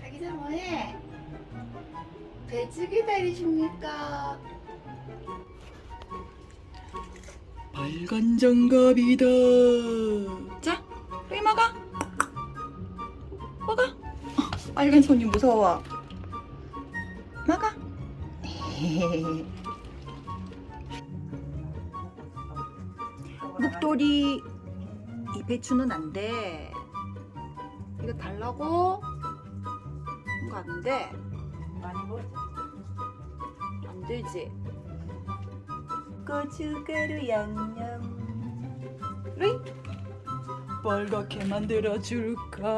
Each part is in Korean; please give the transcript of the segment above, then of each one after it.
자기자 뭐해? 배추 기다리십니까? 빨간 장갑이다. 자, 여기 먹어. 먹어. 빨간 손이 무서워. 먹어. 묵돌이 이 배추는 안 돼. 이거 달라고? 이거 안 돼. 안 되지. 고춧가루 양념. 그래? 빨갛게 만들어 줄까?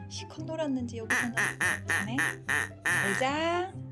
시컨 돌았는지 여기서 나네. 자.